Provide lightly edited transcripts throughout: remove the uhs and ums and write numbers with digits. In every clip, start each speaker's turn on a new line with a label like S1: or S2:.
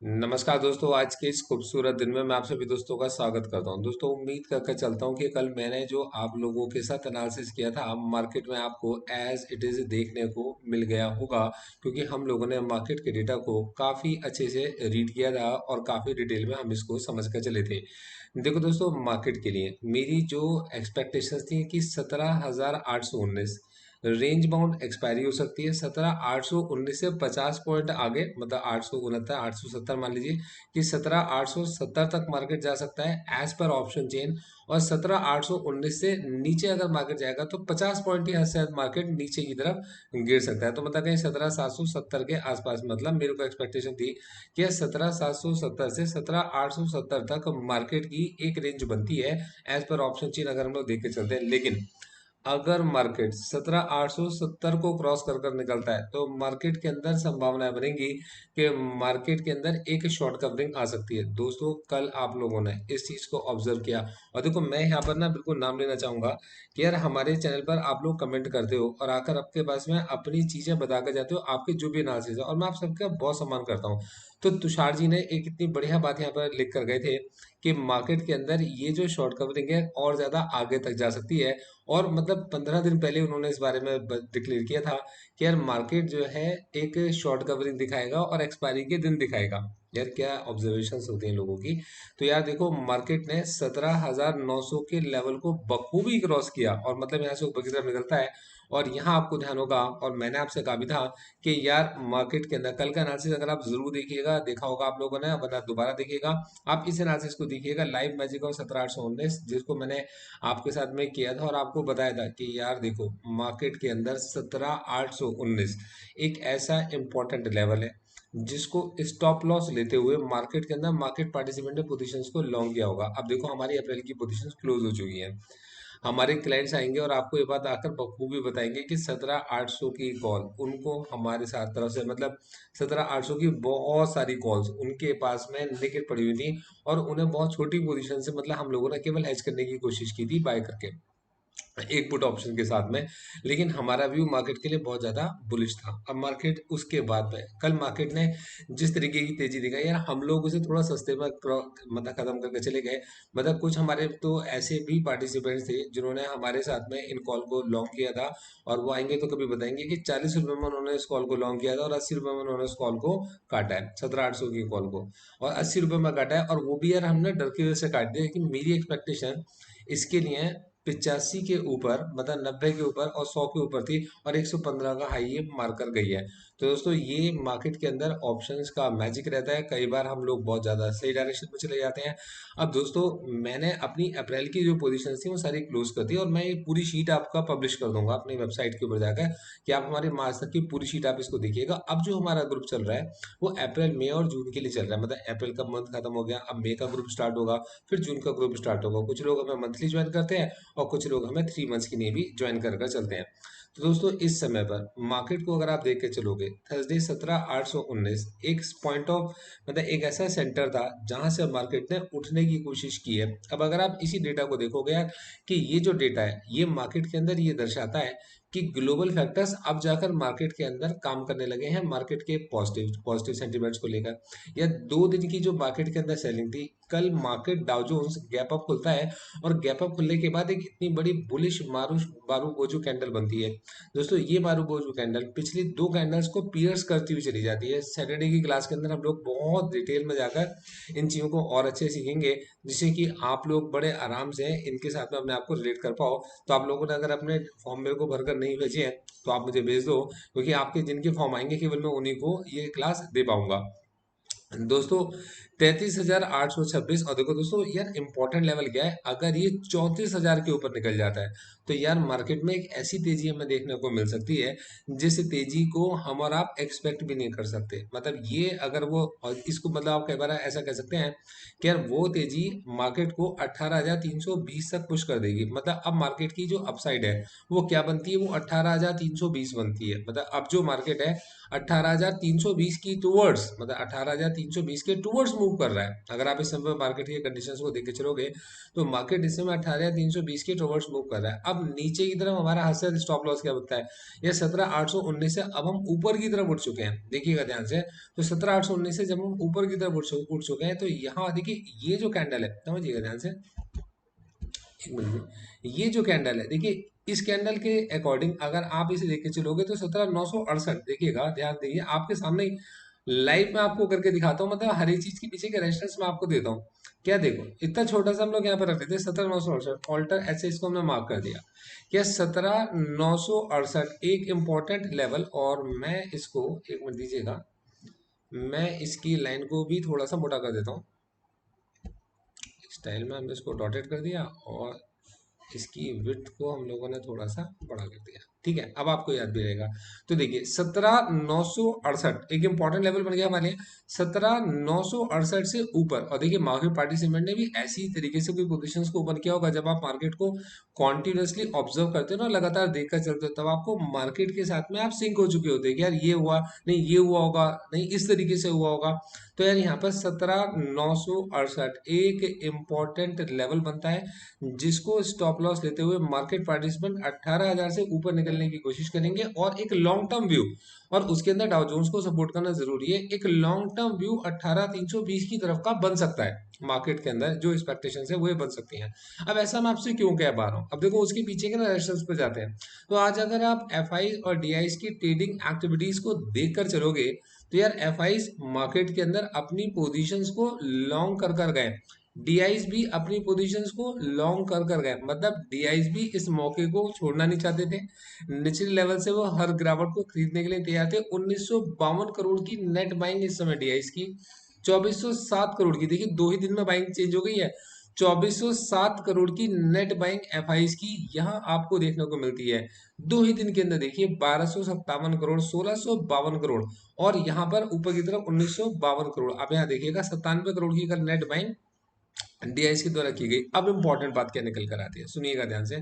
S1: नमस्कार दोस्तों, आज के इस खूबसूरत दिन में मैं आप सभी दोस्तों का स्वागत करता हूं। दोस्तों, उम्मीद करके चलता हूं कि कल मैंने जो आप लोगों के साथ एनालिसिस किया था, अब मार्केट में आपको एज इट इज देखने को मिल गया होगा, क्योंकि हम लोगों ने मार्केट के डेटा को काफ़ी अच्छे से रीड किया था और काफ़ी डिटेल में हम इसको समझ कर चले थे। देखो दोस्तों, मार्केट के लिए मेरी जो एक्सपेक्टेशंस थी कि 17,819 रेंज बाउंड एक्सपायरी हो सकती है। 17,819 से 50 पॉइंट आगे, मतलब 869 870 मान लीजिए कि 17,870 तक मार्केट जा सकता है एज पर ऑप्शन चेन। और 17,819 से नीचे अगर मार्केट जाएगा तो 50 पॉइंट ही शायद मार्केट नीचे की तरफ गिर सकता है। तो मतलब कहीं 17,770 के आसपास, मतलब मेरे को एक्सपेक्टेशन थी कि 17,770 से 17,870 तक मार्केट की एक रेंज बनती है एज पर ऑप्शन चेन, अगर हम लोग देख के चलते हैं। लेकिन अगर मार्केट 17,870 को क्रॉस कर कर निकलता है तो मार्केट के अंदर संभावनाएं बनेंगी कि मार्केट के अंदर एक शॉर्ट कवरिंग आ सकती है। दोस्तों, कल आप लोगों ने इस चीज को ऑब्जर्व किया। और देखो, मैं यहाँ पर ना बिल्कुल नाम लेना चाहूंगा कि यार, हमारे चैनल पर आप लोग कमेंट करते हो और आकर आपके पास में अपनी चीजें बता कर जाते हो, आपके जो भी एनालिसिस है, और मैं आप सबका बहुत सम्मान करता हूँ। तो तुषार जी ने एक इतनी बढ़िया बात यहाँ पर लिख कर गए थे कि मार्केट के अंदर ये जो शॉर्ट कवरिंग है और ज्यादा आगे तक जा सकती है। और मतलब 15 दिन पहले उन्होंने इस बारे में डिक्लेयर किया था कि यार, मार्केट जो है एक शॉर्ट कवरिंग दिखाएगा और एक्सपायरी के दिन दिखाएगा। यार, क्या ऑब्जर्वेशंस होती हैं लोगों की। तो यार देखो, मार्केट ने 17,900 के लेवल को बखूबी क्रॉस किया और मतलब यहाँ से ऊपर की तरफ निकलता है। और यहाँ आपको ध्यान होगा, और मैंने आपसे कहा भी था कि यार, मार्केट के अंदर कल का एनालिसिस अगर आप जरूर देखिएगा, देखा होगा आप लोगों ने, वरना दोबारा देखिएगा। आप इस एनालिसिस को देखिएगा, लाइव मैजिक और 17,819, जिसको मैंने आपके साथ में किया था और आपको बताया था कि यार देखो, मार्केट के अंदर 17,819 एक ऐसा इंपॉर्टेंट लेवल है जिसको स्टॉप लॉस लेते हुए मार्केट के अंदर मार्केट पार्टिसिपेंट ने पोजीशंस को लॉन्ग किया होगा। अब देखो, हमारी अप्रैल की पोजीशंस क्लोज हो चुकी हैं। हमारे क्लाइंट्स आएंगे और आपको ये बात आकर बखूबी बताएंगे कि 17,800 की कॉल उनको हमारे साथ तरफ से, मतलब 17,800 की बहुत सारी कॉल्स उनके पास में निकट पड़ी हुई थी। और उन्हें बहुत छोटी पोजीशन से, मतलब हम लोगों ने केवल हेज करने की कोशिश की थी बाय करके, एक पुट ऑप्शन के साथ में। लेकिन हमारा व्यू मार्केट के लिए बहुत ज्यादा बुलिश था। अब मार्केट उसके बाद में, कल मार्केट ने जिस तरीके की तेजी दिखाई, यार हम लोग उसे थोड़ा सस्ते में मतलब खत्म करके चले गए। मतलब कुछ हमारे तो ऐसे भी पार्टिसिपेंट्स थे जिन्होंने हमारे साथ में इन कॉल को लॉन्ग किया था। और वो आएंगे तो कभी बताएंगे कि 40 रुपए में उन्होंने इस कॉल को लॉन्ग किया था और 80 रुपए में उन्होंने इस कॉल को काटा है, 17,800 की कॉल को। और 80 रुपए में काटा है, और वो भी यार हमने डर की वजह से काट दिया कि मेरी एक्सपेक्टेशन इसके लिए 85 के ऊपर, मतलब 90 के ऊपर और 100 के ऊपर थी, और 115 का हाई ये मारकर गई है। तो दोस्तों, ये मार्केट के अंदर ऑप्शंस का मैजिक रहता है। कई बार हम लोग बहुत ज़्यादा सही डायरेक्शन में चले जाते हैं। अब दोस्तों, मैंने अपनी अप्रैल की जो पोजीशन थी वो सारी क्लोज कर दी, और मैं ये पूरी शीट आपका पब्लिश कर दूंगा अपनी वेबसाइट के ऊपर जाकर कि आप हमारे मार्च तक की पूरी शीट आप इसको देखिएगा। अब जो हमारा ग्रुप चल रहा है वो अप्रैल, मई और जून के लिए चल रहा है। मतलब अप्रैल का मंथ खत्म हो गया, अब मई का ग्रुप स्टार्ट होगा, फिर जून का ग्रुप स्टार्ट होगा। कुछ लोग हमें मंथली ज्वाइन करते हैं और कुछ लोग हमें 3 मंथ्स के लिए भी ज्वाइन कर कर चलते हैं। तो दोस्तों, इस समय पर मार्केट को अगर आप देख के चलोगे, थर्सडे 17,819 एक पॉइंट ऑफ, मतलब एक ऐसा सेंटर था जहां से मार्केट ने उठने की कोशिश की है। अब अगर आप इसी डेटा को देखोगे यार, कि ये जो डेटा है ये मार्केट के अंदर ये दर्शाता है कि ग्लोबल फैक्टर्स अब जाकर मार्केट के अंदर काम करने लगे हैं, मार्केट के पॉजिटिव पॉजिटिव सेंटिमेंट्स को लेकर। या 2 दिन की जो मार्केट के अंदर सेलिंग थी, कल market Dow Jones gap up खुलता है, और गैप अप खुलने के बाद एक इतनी बड़ी बुलिश मारू बोजू कैंडल बनती है। दोस्तों, ये मारू बोजू कैंडल पिछली 2 कैंडल्स को पियर्स करती हुई चली जाती है। सैटरडे की क्लास के अंदर हम लोग बहुत डिटेल में जाकर इन चीज़ों को और अच्छे से सीखेंगे, जिससे कि आप लोग बड़े आराम से इनके साथ में अपने आप को रिलेट कर पाओ। तो आप लोगों ने अगर अपने फॉर्म मेरे को भरकर नहीं भेजे हैं तो आप मुझे भेज दो, क्योंकि आपके जिनके फॉर्म आएंगे केवल मैं उन्हीं को ये क्लास दे पाऊंगा। दोस्तों, 33,826। और देखो दोस्तों, यार इंपॉर्टेंट लेवल क्या है, अगर ये 34,000 के ऊपर निकल जाता है तो यार मार्केट में एक ऐसी तेजी हमें देखने को मिल सकती है जिस तेजी को हम और आप एक्सपेक्ट भी नहीं कर सकते। मतलब ये अगर वो, और इसको मतलब आप कई बार ऐसा कह सकते हैं कि यार वो तेजी मार्केट को 18,320 तक पुश कर देगी। मतलब अब मार्केट की जो अपसाइड है वो क्या बनती है, वो 18,320 बनती है। मतलब अब जो मार्केट है 18,320 की टूवर्ड्स, मतलब 18,320 के टूवर्ड्स मूव कर रहा है। अगर आप इस समय मार्केट की कंडीशंस को देख के चलोगे तो मार्केट इस समय 18,320 के टूवर्ड्स मूव कर रहा है। अब नीचे की तरफ हमारा हासिल स्टॉप लॉस क्या होता है, ये 17,819 से अब हम ऊपर की तरफ उठ चुके हैं, देखिएगा ध्यान से। तो 17,819 से जब हम ऊपर की तरफ उठ चुके हैं, तो यहाँ देखिए ये जो कैंडल है, समझिएगा ध्यान से, एक मिनट में, ये जो कैंडल है देखिए, इस कैंडल के अकॉर्डिंग अगर आप इसे देख के चलोगे तो 17,968, देखिएगा ध्यान दीजिए, आपके सामने लाइव में आपको करके दिखाता हूँ, मतलब हर एक चीज के पीछे के रेफरेंस में आपको देता हूँ। क्या देखो, इतना छोटा सा हम लोग यहाँ पर रख देते हैं 17,968, ऑल्टर ऐसे इसको हमने मार्क कर दिया। क्या 17,968 एक इंपॉर्टेंट लेवल, और मैं इसको एक मिनट दीजिएगा, मैं इसकी लाइन को भी थोड़ा सा मोटा कर देता हूँ। स्टाइल में हमने इसको डॉटेड कर दिया और इसकी विड्थ को हम लोगों ने थोड़ा सा बड़ा कर दिया, ठीक है, अब आपको याद भी रहेगा। तो देखिए 17,968 एक इंपॉर्टेंट लेवल बन गया हमारे लिए, 17,968 से ऊपर। और देखिए मार्केट पार्टिसिपेंट ने भी ऐसी तरीके से कोई पोजीशंस को ओपन किया होगा, जब आप मार्केट को कॉन्टिन्यूसली ऑब्जर्व करते हो ना, लगातार देखकर चलते हो, तब आपको मार्केट के साथ में आप सिंक हो चुके होते हैं कि यार ये हुआ नहीं, ये हुआ होगा नहीं, इस तरीके से हुआ होगा। तो यार यहाँ पर 17,968 एक इम्पॉर्टेंट लेवल बनता है, जिसको स्टॉप लॉस लेते हुए मार्केट पार्टिसिपेंट 18,000 से ऊपर निकलने की कोशिश करेंगे, और एक लॉन्ग टर्म व्यू, और उसके अंदर डाउ जोन्स को सपोर्ट करना जरूरी है। एक लॉन्ग टर्म व्यू 18,320 की तरफ का बन सकता है, मार्केट के अंदर जो एक्सपेक्टेशन है वो ये बन सकती हैं। अब ऐसा मैं आपसे क्यों कह पा रहा हूँ, अब देखो उसके पीछे के ना रेशंस पे जाते हैं। तो आज अगर आप एफ और डी की ट्रेडिंग एक्टिविटीज को देख कर चलोगे, तो यार एफ मार्केट के अंदर अपनी पोजीशंस को लॉन्ग कर गए, डीआईज भी अपनी पोजीशंस को लॉन्ग कर गए, मतलब डीआईज भी इस मौके को छोड़ना नहीं चाहते थे। निचले लेवल से वो हर गिरावट को खरीदने के लिए तैयार थे। 1952 करोड़ की नेट बाइंग इस समय डीआईज की, 2407 करोड़ की, देखिए 2 ही दिन में बाइंग चेंज हो गई है। 2407 करोड़ की नेट बाइंग एफआईज की यहाँ आपको देखने को मिलती है। 2 ही दिन के अंदर देखिए 1257 करोड़, 1652 करोड़, और यहाँ पर ऊपर की तरफ 1952 करोड़। अब यहाँ देखिएगा 97 करोड़ की अगर नेट बाइंग डीआईएस के द्वारा की गई। अब इंपॉर्टेंट बात क्या निकल कर आती है, सुनिएगा ध्यान से।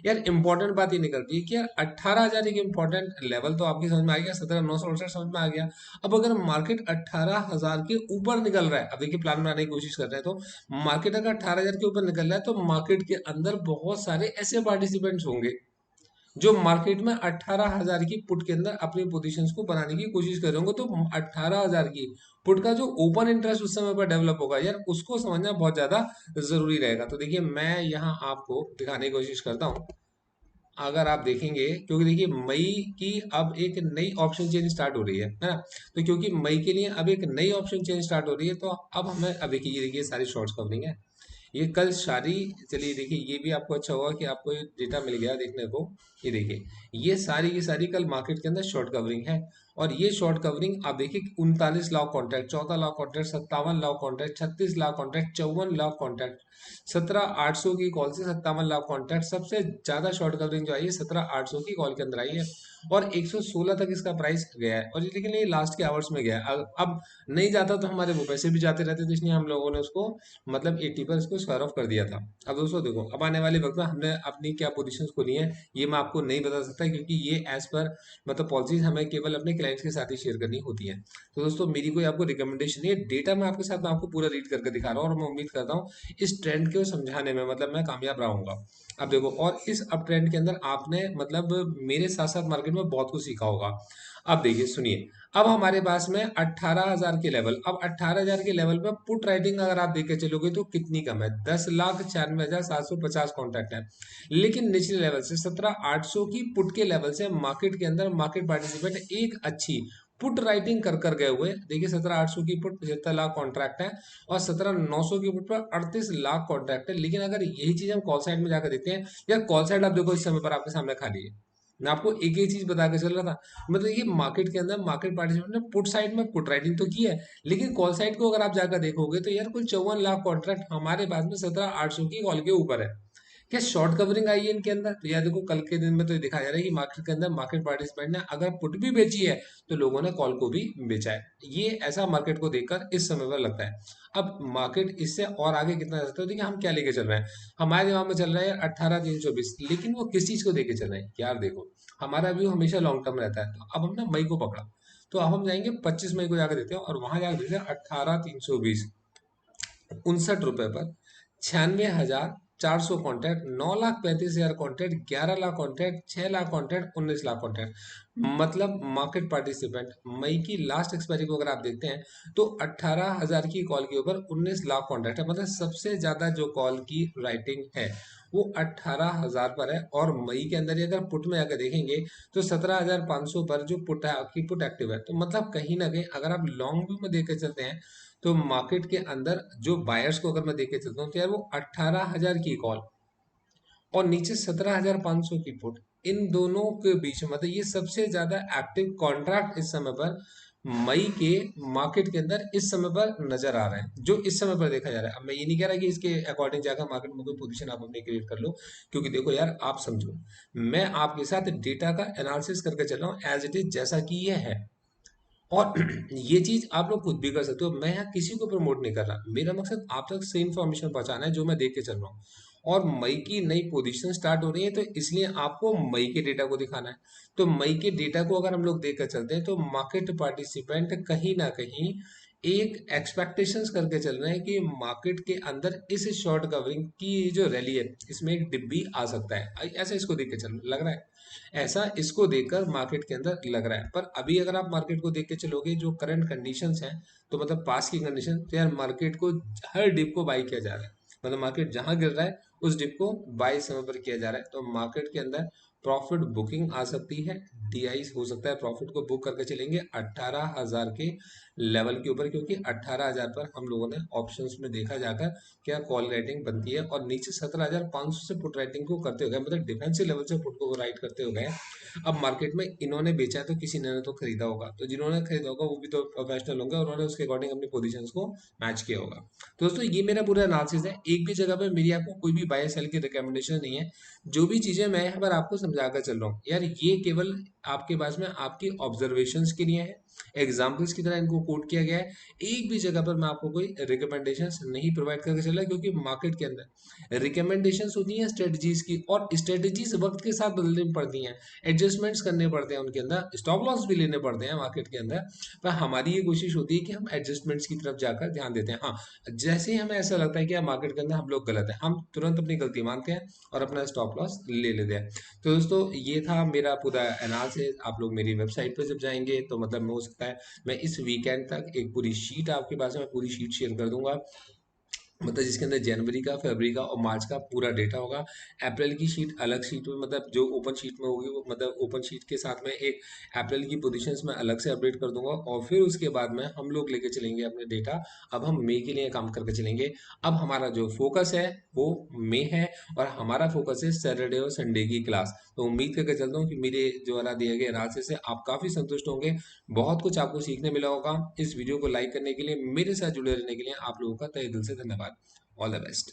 S1: यार इंपॉर्टेंट बात ये निकलती है कि यार 18,000 एक इंपॉर्टेंट लेवल तो आपकी समझ में आ गया, 17,968 समझ में आ गया। अब अगर मार्केट 18,000 के ऊपर निकल रहा है, अब देखिए प्लान बनाने की कोशिश कर रहे हैं, तो मार्केट अगर 18,000 के ऊपर निकल रहा है, तो मार्केट के अंदर बहुत सारे ऐसे पार्टिसिपेंट्स होंगे जो मार्केट में 18,000 की पुट के अंदर अपनी पोजीशंस को बनाने की कोशिश कर रहे होंगे। तो 18,000 की पुट का जो ओपन इंटरेस्ट उस समय पर डेवलप होगा, यार उसको समझना बहुत ज्यादा जरूरी रहेगा। तो देखिए मैं यहाँ आपको दिखाने की कोशिश करता हूँ। अगर आप देखेंगे, क्योंकि देखिए मई की अब एक नई ऑप्शन चेंज स्टार्ट हो रही है ना, तो क्योंकि मई के लिए अब एक नई ऑप्शन चेंज स्टार्ट हो रही है, तो अब हमें, अब देखिए ये देखिए सारी शॉर्ट्स कवरिंग है, ये कल सारी, चलिए देखिए ये भी आपको अच्छा होगा कि आपको ये डेटा मिल गया देखने को। ये देखिए ये सारी की सारी कल मार्केट के अंदर शॉर्ट कवरिंग है, और ये शॉर्ट कवरिंग आप देखिए 39 lakh contract, 14 lakh contract, 57 lakh contract, 36 lakh contract, 54 lakh contract, 17,800 की कॉल से 57 लाख कॉन्ट्रैक्ट, सबसे ज्यादा शॉर्ट कवरिंग जो आई है 17,800 की कॉल के अंदर आई है, और 116 तक इसका प्राइस गया है, और लेकिन ये लास्ट के आवर्स में गया है। अब नहीं जाता तो हमारे वो पैसे भी जाते रहते, तो इसलिए हम लोगों ने उसको मतलब 80 पर इसको स्क्वायर ऑफ कर दिया था। अब दोस्तों देखो, अब आने वाले वक्त में हमने अपनी क्या पोजीशंस खोली हैं, ये मैं आपको नहीं बता सकता, क्योंकि ये एज पर मतलब पॉलिसीज हमें केवल अपने क्लाइंट्स के साथ ही शेयर करनी होती है। तो दोस्तों मेरी कोई आपको रिकमेंडेशन नहीं है, डेटा मैं आपके साथ, मैं आपको पूरा रीड करके दिखा रहा हूँ, और मैं उम्मीद करता हूँ इस ट्रेंड को समझाने में मतलब मैं कामयाब रहूंगा। अब देखो, और इस अप ट्रेंड के अंदर आपने मतलब मेरे साथ साथ मार्केट में बहुत कुछ सीखा होगा। अब देखिए सुनिए, अब हमारे पास में 18,000 के लेवल, अब 18,000 के लेवल पे पुट राइटिंग अगर आप देख के चलोगे तो कितनी कम है, 10,96,750 कॉन्ट्रैक्ट है। लेकिन निचले लेवल से 17,800 की पुट के लेवल से मार्केट के अंदर मार्केट पार्टिसिपेंट एक अच्छी पुट राइटिंग कर गए हुए, देखिए 17,800 की पुट 75 लाख कॉन्ट्रैक्ट है, और 17,900 की पुट पर 38 लाख कॉन्ट्रैक्ट है। लेकिन अगर यही चीज हम कॉल साइड में जाकर देखते हैं, या कॉल साइड आप देखो इस समय पर आपके सामने खाली है, मैं आपको एक ही चीज बता के चल रहा था, मतलब ये मार्केट के अंदर मार्केट पार्टिसिपेंट ने पुट साइड में पुट राइटिंग तो की है, लेकिन कॉल साइड को अगर आप जाकर देखोगे तो यार कुल 54 लाख कॉन्ट्रैक्ट हमारे पास में 17,800 की कॉल के ऊपर है। क्या शॉर्ट कवरिंग आई है इनके अंदर, तो यार देखो कल के दिन में तो ये दिखाया जा रहा है कि मार्केट के अंदर मार्केट पार्टिसिपेंट ने अगर पुट भी बेची है, तो लोगों ने कॉल को भी बेचा है। ये ऐसा मार्केट को देखकर इस समय पर लगता है। अब मार्केट इससे और आगे कितना जा सकता है, देखिए हम क्या लेके चल रहे हैं, हमारे दिमाग में चल रहा है 18,320, लेकिन वो किस चीज को देके चल रहे हैं यार, देखो हमारा व्यू हमेशा लॉन्ग टर्म रहता है। तो अब हमने मई को पकड़ा, तो अब हम जाएंगे 25 मई को जाकर देखते हैं, और वहां जाकर देखते हैं 18,320 59 रुपए पर 96,400 contact, 9,35,000 contact, 11 lakh contact, 6 lakh contact, 19 lakh contact. मतलब मार्केट पार्टिसिपेंट मई की लास्ट एक्सपायरी को अगर आप देखते हैं तो 18,000 की कॉल के ऊपर 19 लाख कॉन्टैक्ट है। मतलब सबसे ज्यादा जो कॉल की राइटिंग है वो 18,000 पर है। और मई के अंदर ही अगर पुट में आकर देखेंगे तो 17,500 पर जो पुट है आपकी पुट एक्टिव है। तो मतलब कहीं ना कहीं अगर आप लॉन्ग व्यू में देकर चलते हैं तो मार्केट के अंदर जो बायर्स को अगर मैं देख के चलता हूँ तो यार वो 18,000 की कॉल और नीचे 17,500 की पुट, इन दोनों के बीच में मतलब ये सबसे ज्यादा एक्टिव कॉन्ट्रैक्ट इस समय पर मई के मार्केट के अंदर इस समय पर नजर आ रहे हैं, जो इस समय पर देखा जा रहा है। अब मैं ये नहीं कह रहा कि इसके अकॉर्डिंग जाकर मार्केट में कोई पोजीशन आप अपनी क्रिएट कर लो, क्योंकि देखो यार आप समझो, मैं आपके साथ डेटा का एनालिसिस करके चल रहा हूँ एज इट इज जैसा कि ये है। और ये चीज आप लोग खुद भी कर सकते हो, मैं यहाँ किसी को प्रमोट नहीं कर रहा, मेरा मकसद आप तक सही इन्फॉर्मेशन पहुंचाना है जो मैं देख के चल रहा हूँ। और मई की नई पोजीशन स्टार्ट हो रही है तो इसलिए आपको मई के डेटा को दिखाना है। तो मई के डेटा को अगर हम लोग देख कर चलते हैं तो मार्केट पार्टिसिपेंट कहीं ना कहीं एक एक्सपेक्टेशंस करके चल रहे हैं कि मार्केट के अंदर इस शॉर्ट कवरिंग की जो रैली है इसमें एक डिप भी आ सकता है, ऐसा इसको देख के चल लग रहा है। ऐसा इसको देखकर मार्केट के अंदर लग रहा है। पर अभी अगर आप मार्केट को देख के चलोगे जो करंट कंडीशंस हैं, तो मतलब पास की कंडीशन, तो यार मार्केट को हर डिप को बाई किया जा रहा है। मतलब मार्केट जहां गिर रहा है उस डिप को बाई समय पर किया जा रहा है। तो मार्केट के अंदर प्रॉफिट बुकिंग आ सकती है, डीआई हो सकता है, प्रॉफिट को बुक करके चलेंगे 18,000 के लेवल के ऊपर, क्योंकि 18,000 पर हम लोगों ने ऑप्शंस में देखा जाकर क्या कॉल राइटिंग बनती है। और नीचे 17,500 से पुट राइटिंग को करते हो गए, मतलब डिफेंसिव लेवल से पुट को राइट करते हो गए। अब मार्केट में इन्होंने बेचा है तो किसी ने तो खरीदा होगा, तो जिन्होंने खरीदा होगा वो भी तो प्रोफेशनल होंगे और उन्होंने उसके अकॉर्डिंग अपनी पोजीशंस को मैच किया होगा। तो दोस्तों ये मेरा पूरा एनालिसिस है, एक भी जगह पे मेरी आपको कोई भी बाय सेल की रिकमेंडेशन नहीं है। जो भी चीजें मैं यहाँ पर आपको समझा कर चल रहा हूँ यार ये केवल आपके पास में आपकी ऑब्जर्वेशंस के लिए है, एग्जाम्पल्स की तरह इनको कोट किया गया है। एक भी जगह पर मैं आपको कोई रिकमेंडेशंस नहीं प्रोवाइड करके चला, क्योंकि मार्केट के अंदर रिकमेंडेशंस होती हैं स्ट्रेटजीज की, और स्ट्रेटजीज वक्त के साथ बदलनी पड़ती हैं, एडजस्टमेंट्स करने पड़ते हैं उनके अंदर, स्टॉप लॉस भी लेने पड़ते हैं मार्केट के अंदर। पर हमारी ये कोशिश होती है कि हम एडजस्टमेंट्स की तरफ जाकर ध्यान देते हैं। हाँ, जैसे ही हमें ऐसा लगता है कि मार्केट के अंदर हम लोग गलत है, हम तुरंत अपनी गलती मानते हैं और अपना स्टॉप लॉस ले लेते हैं। तो दोस्तों ये था मेरा पूरा एनालिसिस। आप लोग मेरी वेबसाइट पर जब जाएंगे तो मतलब हो सकता है मैं इस वीकेंड तक एक पूरी शीट आपके पास में पूरी शीट शेयर कर दूंगा, मतलब जिसके अंदर जनवरी का, फरवरी का और मार्च का पूरा डेटा होगा। अप्रैल की शीट अलग शीट में, मतलब जो ओपन शीट में होगी वो, मतलब ओपन शीट के साथ में एक अप्रैल की पोजीशंस में अलग से अपडेट कर दूंगा। और फिर उसके बाद में हम लोग लेके चलेंगे अपने डेटा, अब हम मई के लिए काम करके चलेंगे। अब हमारा जो फोकस है वो मई है, और हमारा फोकस है सैटरडे और संडे की क्लास। तो उम्मीद करके चलता हूँ कि मेरे जो वाला दिए गए एनालिसिस है आप काफ़ी संतुष्ट होंगे, बहुत कुछ आपको सीखने मिला होगा। इस वीडियो को लाइक करने के लिए, मेरे साथ जुड़े रहने के लिए आप लोगों का तहे दिल से धन्यवाद। All the best.